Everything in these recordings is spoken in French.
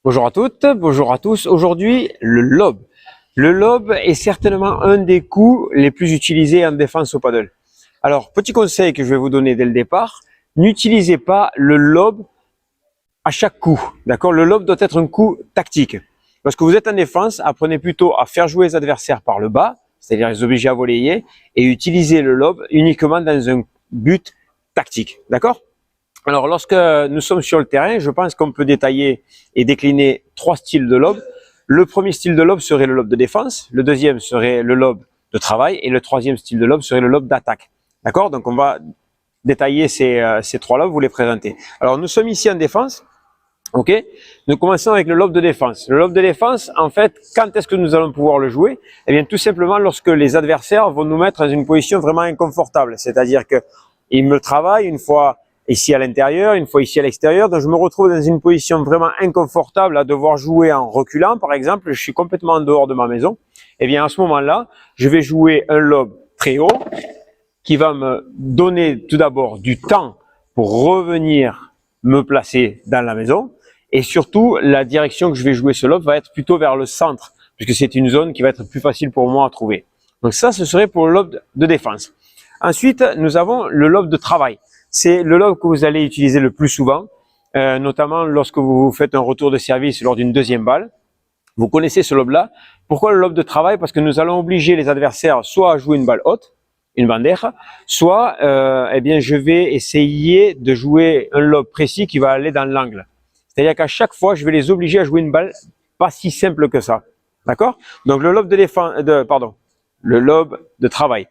Bonjour à toutes, bonjour à tous. Aujourd'hui, le lob. Le lob est certainement un des coups les plus utilisés en défense au paddle. Alors, petit conseil que je vais vous donner dès le départ, n'utilisez pas le lob à chaque coup. D'accord? Le lob doit être un coup tactique. Lorsque vous êtes en défense, apprenez plutôt à faire jouer les adversaires par le bas, c'est-à-dire les obliger à voler et utiliser le lob uniquement dans un but tactique. D'accord? Alors, lorsque nous sommes sur le terrain, je pense qu'on peut détailler et décliner trois styles de lob. Le premier style de lob serait le lob de défense, le deuxième serait le lob de travail et le troisième style de lob serait le lob d'attaque. D'accord? Donc, on va détailler ces trois lobes, vous les présenter. Alors, nous sommes ici en défense. Ok? Nous commençons avec le lob de défense. Le lob de défense, en fait, quand est-ce que nous allons pouvoir le jouer? Eh bien, tout simplement lorsque les adversaires vont nous mettre dans une position vraiment inconfortable. C'est-à-dire que ils me travaillent une fois ici à l'intérieur, une fois ici à l'extérieur. Donc, je me retrouve dans une position vraiment inconfortable à devoir jouer en reculant, par exemple. Je suis complètement en dehors de ma maison. Eh bien, à ce moment-là, je vais jouer un lob très haut qui va me donner tout d'abord du temps pour revenir me placer dans la maison. Et surtout, la direction que je vais jouer ce lob va être plutôt vers le centre, puisque c'est une zone qui va être plus facile pour moi à trouver. Donc ça, ce serait pour le lob de défense. Ensuite, nous avons le lob de travail. C'est le lob que vous allez utiliser le plus souvent, notamment lorsque vous faites un retour de service lors d'une deuxième balle. Vous connaissez ce lob-là. Pourquoi le lob de travail? Parce que nous allons obliger les adversaires soit à jouer une balle haute, une bandeja, soit eh bien, je vais essayer de jouer un lob précis qui va aller dans l'angle. C'est-à-dire qu'à chaque fois, je vais les obliger à jouer une balle pas si simple que ça. D'accord? Donc le lob de défense, le lob de travail.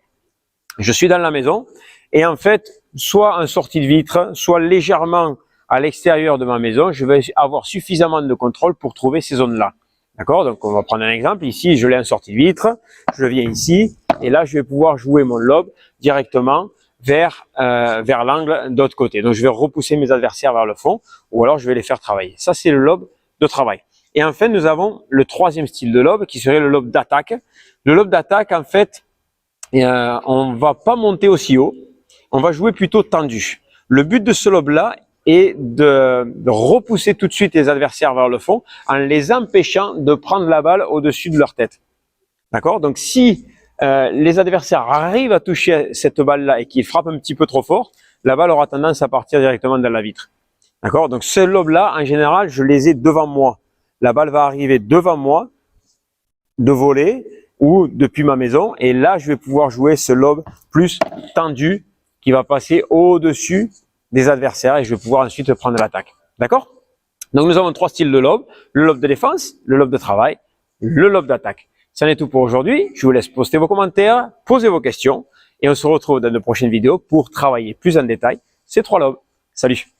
Je suis dans la maison et en fait, soit en sortie de vitre, soit légèrement à l'extérieur de ma maison, je vais avoir suffisamment de contrôle pour trouver ces zones-là. D'accord? Donc on va prendre un exemple. Ici, je l'ai en sortie de vitre. Je viens ici et là, je vais pouvoir jouer mon lob directement vers l'angle d'autre côté. Donc je vais repousser mes adversaires vers le fond ou alors je vais les faire travailler. Ça, c'est le lob de travail. Et enfin, nous avons le troisième style de lob qui serait le lob d'attaque. Le lob d'attaque, en fait, on va pas monter aussi haut, on va jouer plutôt tendu. Le but de ce lob-là est de repousser tout de suite les adversaires vers le fond en les empêchant de prendre la balle au-dessus de leur tête. D'accord? Donc si les adversaires arrivent à toucher cette balle-là et qu'ils frappent un petit peu trop fort, la balle aura tendance à partir directement dans la vitre. D'accord? Donc ce lob-là, en général, je les ai devant moi. La balle va arriver devant moi, de voler ou depuis ma maison, et là je vais pouvoir jouer ce lob plus tendu qui va passer au-dessus des adversaires et je vais pouvoir ensuite prendre l'attaque. D'accord? Donc nous avons trois styles de lob, le lob de défense, le lob de travail, le lob d'attaque. C'en est tout pour aujourd'hui. Je vous laisse poster vos commentaires, poser vos questions et on se retrouve dans de prochaines vidéos pour travailler plus en détail ces trois lobes. Salut!